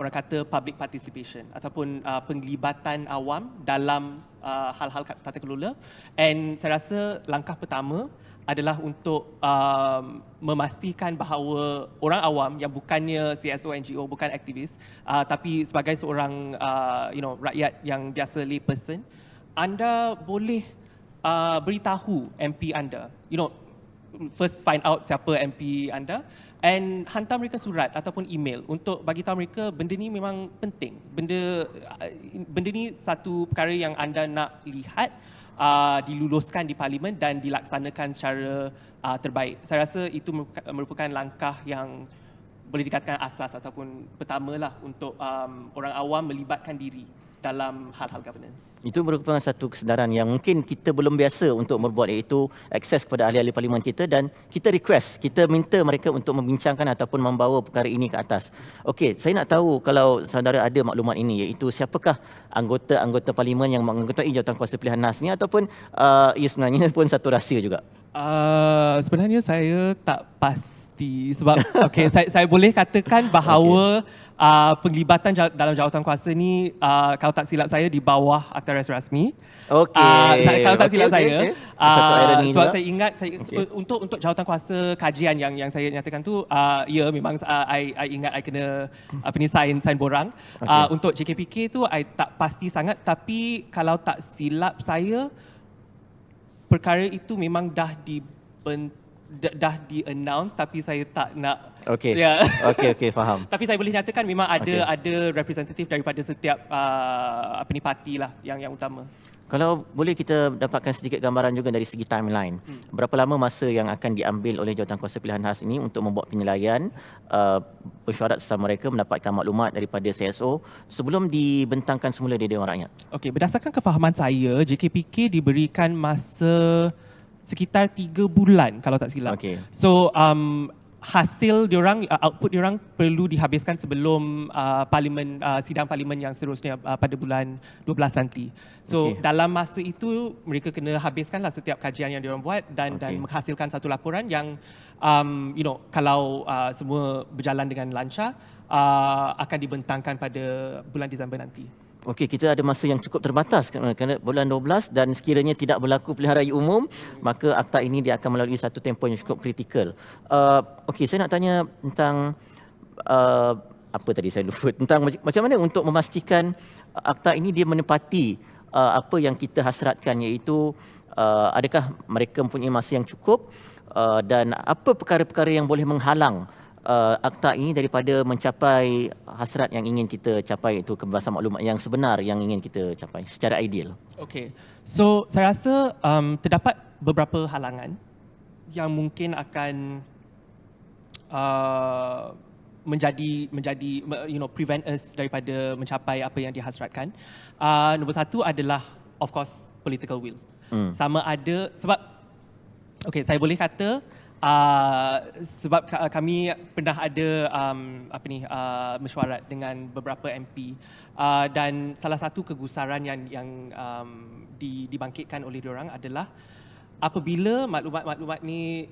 orang kata public participation ataupun penglibatan awam dalam hal-hal tata kelola. And saya rasa langkah pertama adalah untuk memastikan bahawa orang awam yang bukannya CSO, NGO, bukan aktivis, tapi sebagai seorang rakyat yang biasa lay person, anda boleh beritahu MP anda, first find out siapa MP anda and hantar mereka surat ataupun email untuk bagi tahu mereka benda ni memang penting. Benda ni satu perkara yang anda nak lihat diluluskan di parlimen dan dilaksanakan secara terbaik. Saya rasa itu merupakan langkah yang boleh dikatakan asas ataupun pertamalah untuk orang awam melibatkan diri dalam hal-hal governance. Itu merupakan satu kesedaran yang mungkin kita belum biasa untuk berbuat, iaitu akses kepada ahli-ahli parlimen kita, dan kita request, kita minta mereka untuk membincangkan ataupun membawa perkara ini ke atas. Okey, saya nak tahu kalau saudara ada maklumat ini, iaitu siapakah anggota-anggota parlimen yang menganggotai jawatankuasa pilihan NAS ni, ataupun ia sebenarnya pun satu rahsia juga? Sebenarnya saya tak pasti sebab saya boleh katakan bahawa penglibatan dalam jawatankuasa ni kalau tak silap saya di bawah Akta Rasa Rasmi. Kalau tak silap saya. Sebab saya ingat untuk jawatankuasa kajian yang saya nyatakan tu, ya memang I ingat I kena sign borang. Untuk JKPK tu I tak pasti sangat, tapi kalau tak silap saya perkara itu memang dah di-announce, tapi saya tak nak. Okey, faham. Tapi saya boleh nyatakan memang ada representatif daripada setiap parti lah yang utama. Kalau boleh kita dapatkan sedikit gambaran juga dari segi timeline. Berapa lama masa yang akan diambil oleh jawatankuasa pilihan khas ini untuk membuat penilaian, mesyuarat sesama mereka, mendapatkan maklumat daripada CSO sebelum dibentangkan semula di Dewan Rakyat? Okey, berdasarkan kefahaman saya, JKPK diberikan masa sekitar 3 bulan kalau tak silap. So hasil diorang, output diorang perlu dihabiskan sebelum sidang parlimen yang seterusnya pada bulan 12 nanti. So dalam masa itu mereka kena habiskanlah setiap kajian yang diorang buat dan menghasilkan satu laporan yang kalau semua berjalan dengan lancar akan dibentangkan pada bulan Disember nanti. Okey, kita ada masa yang cukup terbatas kerana bulan 12, dan sekiranya tidak berlaku pilihan raya umum, maka akta ini dia akan melalui satu tempoh yang cukup kritikal. Okey, saya nak tanya tentang apa tadi saya lupa, tentang macam mana untuk memastikan akta ini dia menepati apa yang kita hasratkan, iaitu adakah mereka mempunyai masa yang cukup dan apa perkara-perkara yang boleh menghalang akta ini daripada mencapai hasrat yang ingin kita capai, iaitu kebebasan maklumat yang sebenar yang ingin kita capai secara ideal. Okey. So saya rasa terdapat beberapa halangan yang mungkin akan menjadi prevent us daripada mencapai apa yang dihasratkan. Nombor satu adalah of course political will. Sama ada sebab saya boleh kata sebab kami pernah ada mesyuarat dengan beberapa MP dan salah satu kegusaran yang dibangkitkan oleh diorang adalah apabila maklumat-maklumat ni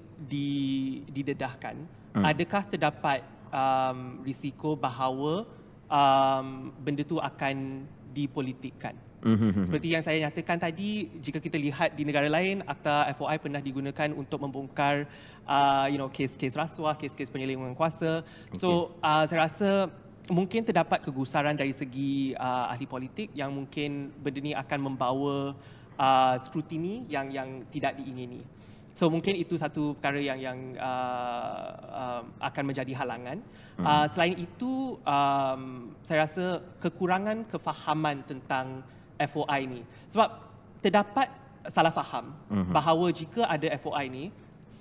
didedahkan, adakah terdapat risiko bahawa benda tu akan dipolitikkan. Seperti yang saya nyatakan tadi, jika kita lihat di negara lain, Akta FOI pernah digunakan untuk membongkar kes-kes rasuah, kes-kes penyelewengan kuasa. So saya rasa mungkin terdapat kegusaran dari segi ahli politik yang mungkin benda ni akan membawa skrutini yang tidak diingini. So mungkin itu satu perkara yang akan menjadi halangan. Selain itu, saya rasa kekurangan kefahaman tentang FOI ni. Sebab terdapat salah faham bahawa jika ada FOI ni,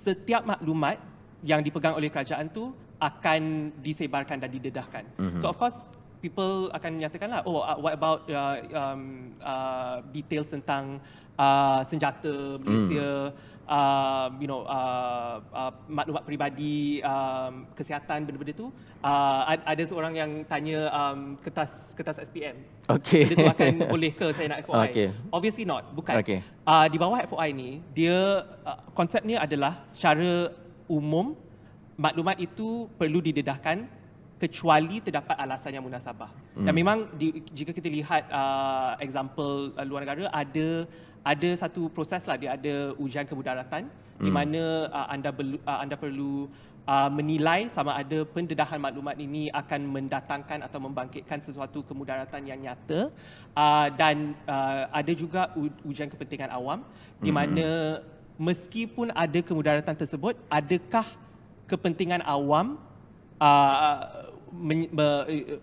setiap maklumat yang dipegang oleh kerajaan tu akan disebarkan dan didedahkan. So of course, people akan menyatakanlah, what about details tentang senjata Malaysia, maklumat peribadi, kesihatan, benda-benda tu. Ada seorang yang tanya kertas SPM. Okay. Benda tu akan boleh ke saya nak FOI? Okay. Obviously not, bukan. Okay. Di bawah FOI ni, dia konsepnya adalah secara umum maklumat itu perlu didedahkan kecuali terdapat alasan yang munasabah. Dan memang jika kita lihat example luar negara, ada satu proses lah, dia ada ujian kemudaratan di mana anda perlu menilai sama ada pendedahan maklumat ini akan mendatangkan atau membangkitkan sesuatu kemudaratan yang nyata, dan ada juga ujian kepentingan awam di mana meskipun ada kemudaratan tersebut, adakah kepentingan awam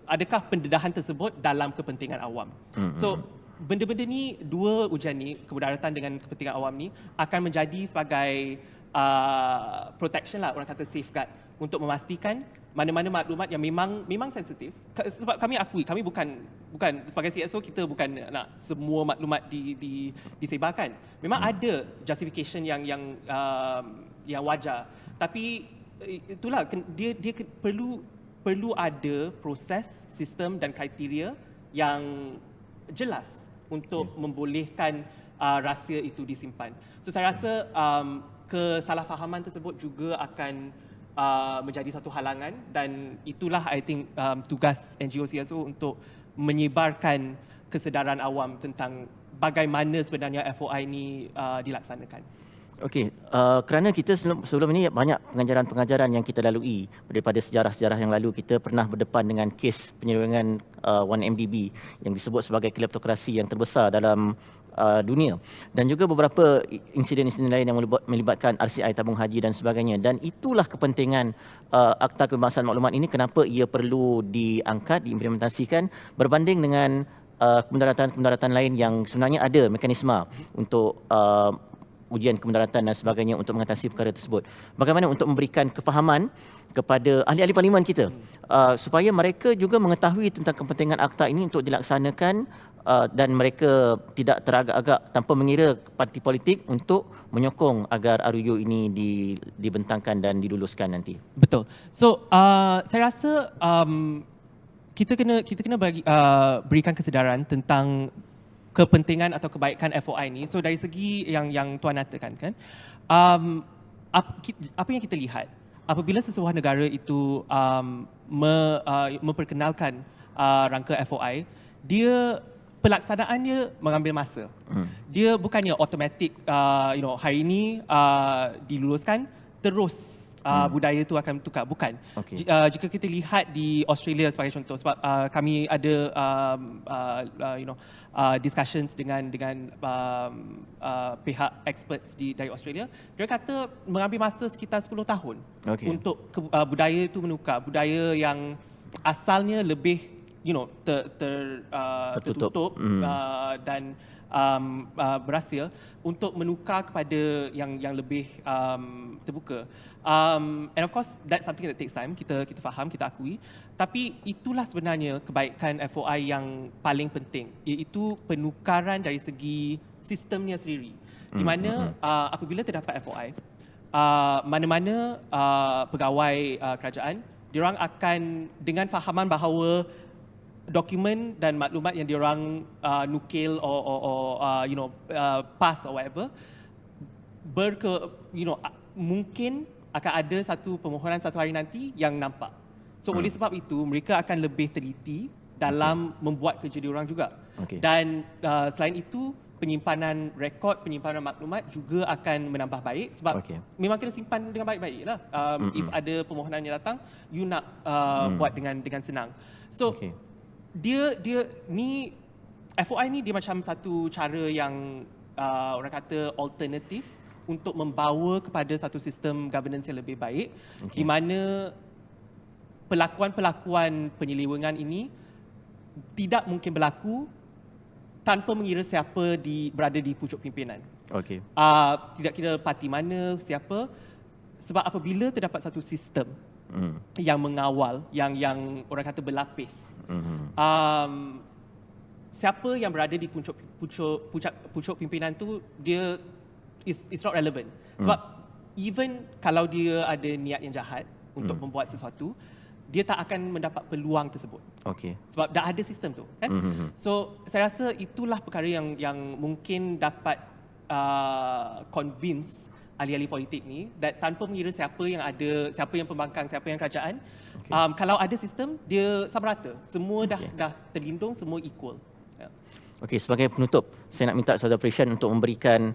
adakah pendedahan tersebut dalam kepentingan awam. So benda-benda ni, dua ujian ni, kemudaratan dengan kepentingan awam ni akan menjadi sebagai protection lah, orang kata safeguard, untuk memastikan mana-mana maklumat yang memang sensitif. Sebab kami akui, kami bukan sebagai CSO, kita bukan nak semua maklumat disebarkan. Memang ada justification yang wajar, tapi itulah dia perlu ada proses, sistem dan kriteria yang jelas untuk membolehkan rahsia itu disimpan. So saya rasa kesalahfahaman tersebut juga akan menjadi satu halangan, dan itulah I think tugas NGO CSO untuk menyebarkan kesedaran awam tentang bagaimana sebenarnya FOI ini dilaksanakan. Okey, kerana kita sebelum ini banyak pengajaran-pengajaran yang kita lalui daripada sejarah-sejarah yang lalu. Kita pernah berdepan dengan kes penyelewengan 1MDB yang disebut sebagai kleptokrasi yang terbesar dalam dunia, dan juga beberapa insiden-insiden lain yang melibatkan RCI tabung haji dan sebagainya. Dan itulah kepentingan Akta Kebebasan Maklumat ini, kenapa ia perlu diangkat, diimplementasikan berbanding dengan kemudaratan-kemudaratan lain yang sebenarnya ada mekanisme untuk ujian kemudaratan dan sebagainya untuk mengatasi perkara tersebut. Bagaimana untuk memberikan kefahaman kepada ahli-ahli parlimen kita supaya mereka juga mengetahui tentang kepentingan akta ini untuk dilaksanakan, dan mereka tidak teragak-agak tanpa mengira parti politik untuk menyokong agar RUU ini dibentangkan dan diluluskan nanti. Betul. So saya rasa kita kena berikan kesedaran tentang kepentingan atau kebaikan FOI ini. So dari segi yang Tuan nyatakan kan, apa yang kita lihat apabila sesebuah negara itu memperkenalkan rangka FOI, dia pelaksanaannya mengambil masa. Dia bukannya automatik hari ini diluluskan terus budaya itu akan tukar, bukan. Okay. Jika kita lihat di Australia sebagai contoh, sebab kami ada discussions dengan pihak experts dari Australia, dia kata mengambil masa sekitar 10 tahun untuk budaya itu menukar, budaya yang asalnya lebih tertutup dan berhasil untuk menukar kepada yang lebih terbuka. And of course that's something that takes time. Kita faham, kita akui. Tapi itulah sebenarnya kebaikan FOI yang paling penting, iaitu penukaran dari segi sistemnya sendiri. Di mana apabila terdapat FOI, mana-mana pegawai kerajaan, diorang akan dengan fahaman bahawa dokumen dan maklumat yang diorang nukil or pass or whatever, mungkin akan ada satu permohonan satu hari nanti yang nampak. So oleh sebab itu mereka akan lebih teliti dalam membuat kerja diorang juga. Okey. Dan selain itu, penyimpanan rekod, penyimpanan maklumat juga akan menambah baik sebab memang kena simpan dengan baik-baik lah. If ada permohonan yang datang, you nak buat dengan senang. So dia ni FOI ni dia macam satu cara yang orang kata alternatif untuk membawa kepada satu sistem governance yang lebih baik, di mana pelakuan-pelakuan penyelewengan ini tidak mungkin berlaku tanpa mengira siapa berada di pucuk pimpinan. Tidak kira parti mana, siapa. Sebab apabila terdapat satu sistem yang mengawal, yang orang kata berlapis, siapa yang berada di pucuk pimpinan tu, dia is not relevant. Sebab even kalau dia ada niat yang jahat untuk membuat sesuatu, dia tak akan mendapat peluang tersebut. Sebab dah ada sistem tu, kan? So saya rasa itulah perkara yang mungkin dapat convince ahli-ahli politik ni, that tanpa mengira siapa yang pembangkang, siapa yang kerajaan, kalau ada sistem, dia sama rata. Semua dah terlindung, semua equal. Sebagai penutup, saya nak minta Saudara Prishan untuk memberikan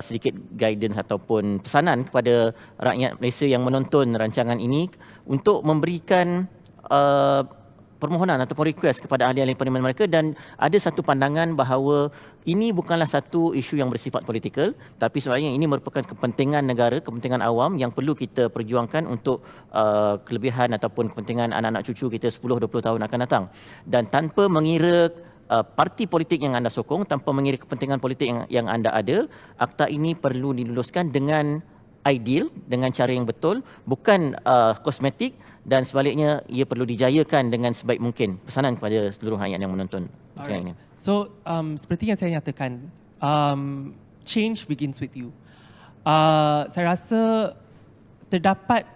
sedikit guidance ataupun pesanan kepada rakyat Malaysia yang menonton rancangan ini untuk memberikan permohonan ataupun request kepada ahli-ahli parlimen mereka, dan ada satu pandangan bahawa ini bukanlah satu isu yang bersifat politikal, tapi sebenarnya ini merupakan kepentingan negara, kepentingan awam yang perlu kita perjuangkan untuk kelebihan ataupun kepentingan anak-anak cucu kita 10-20 tahun akan datang. Dan tanpa mengira parti politik yang anda sokong, tanpa mengira kepentingan politik yang anda ada, akta ini perlu diluluskan dengan ideal, dengan cara yang betul, bukan kosmetik, dan sebaliknya ia perlu dijayakan dengan sebaik mungkin. Pesanan kepada seluruh rakyat yang menonton ini. So seperti yang saya nyatakan, change begins with you. Saya rasa terdapat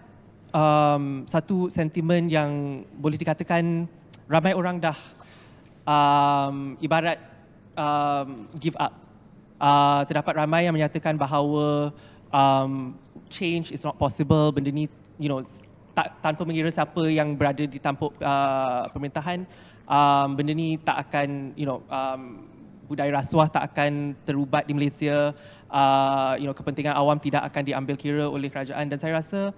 satu sentimen yang boleh dikatakan ramai orang dah ibarat give up. Terdapat ramai yang menyatakan bahawa change is not possible, benda ni, tanpa mengira siapa yang berada di tampuk pemerintahan, benda ni tak akan, budaya rasuah tak akan terubat di Malaysia, kepentingan awam tidak akan diambil kira oleh kerajaan. Dan saya rasa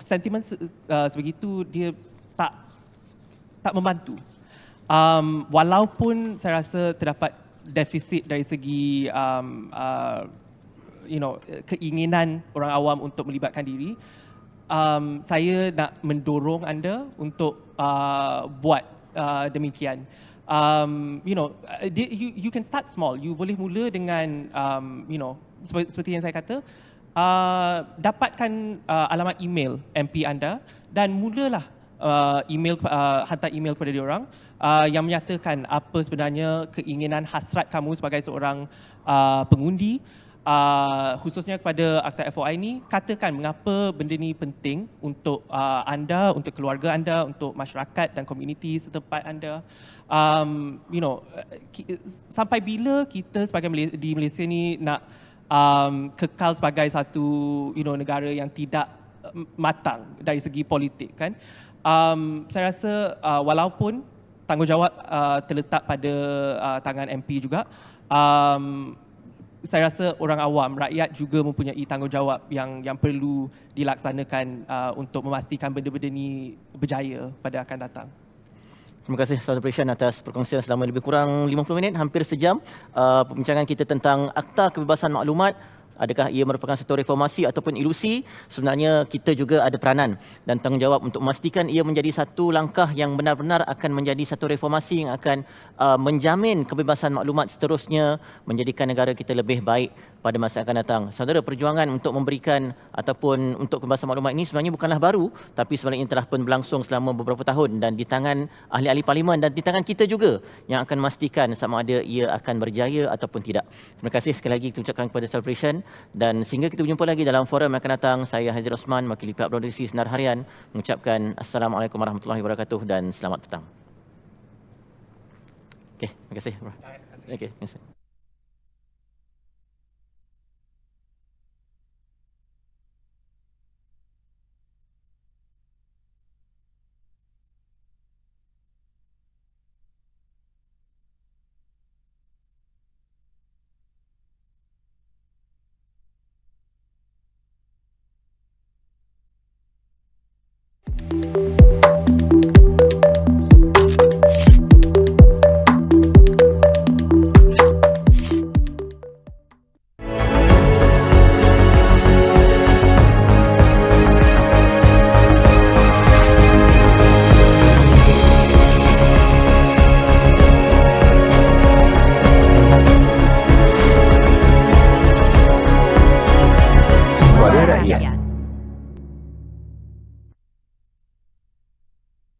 sentimen sebegitu dia tak membantu. Walaupun saya rasa terdapat defisit dari segi keinginan orang awam untuk melibatkan diri, saya nak mendorong anda untuk buat demikian. You can start small. You boleh mula dengan seperti yang saya kata, dapatkan alamat email MP anda dan mulalah hantar email kepada diorang yang menyatakan apa sebenarnya keinginan hasrat kamu sebagai seorang pengundi, khususnya kepada Akta FOI ni. Katakan mengapa benda ni penting untuk anda, untuk keluarga anda, untuk masyarakat dan komuniti setempat anda. Sampai bila kita sebagai di Malaysia ni nak kekal sebagai satu negara yang tidak matang dari segi politik, kan? Saya rasa walaupun tanggungjawab terletak pada tangan MP juga, saya rasa orang awam, rakyat juga mempunyai tanggungjawab yang perlu dilaksanakan untuk memastikan benda-benda ni berjaya pada akan datang. Terima kasih Saudara Prishan atas perkongsian selama lebih kurang 50 minit, hampir sejam. Perbincangan kita tentang Akta Kebebasan Maklumat. Adakah ia merupakan satu reformasi ataupun ilusi? Sebenarnya kita juga ada peranan dan tanggungjawab untuk memastikan ia menjadi satu langkah yang benar-benar akan menjadi satu reformasi yang akan menjamin kebebasan maklumat seterusnya, menjadikan negara kita lebih baik pada masa akan datang. Saudara, perjuangan untuk memberikan ataupun untuk kebebasan maklumat ini sebenarnya bukanlah baru, tapi sebenarnya telah pun berlangsung selama beberapa tahun dan di tangan ahli-ahli parlimen dan di tangan kita juga yang akan memastikan sama ada ia akan berjaya ataupun tidak. Terima kasih sekali lagi kita ucapkan kepada Saudara Prishan, dan sehingga kita berjumpa lagi dalam forum yang akan datang. Saya Hazir Osman, wakili pihak produksi Sinar Harian, mengucapkan Assalamualaikum warahmatullahi wabarakatuh dan selamat petang. Okey, terima kasih. Okey, terima kasih.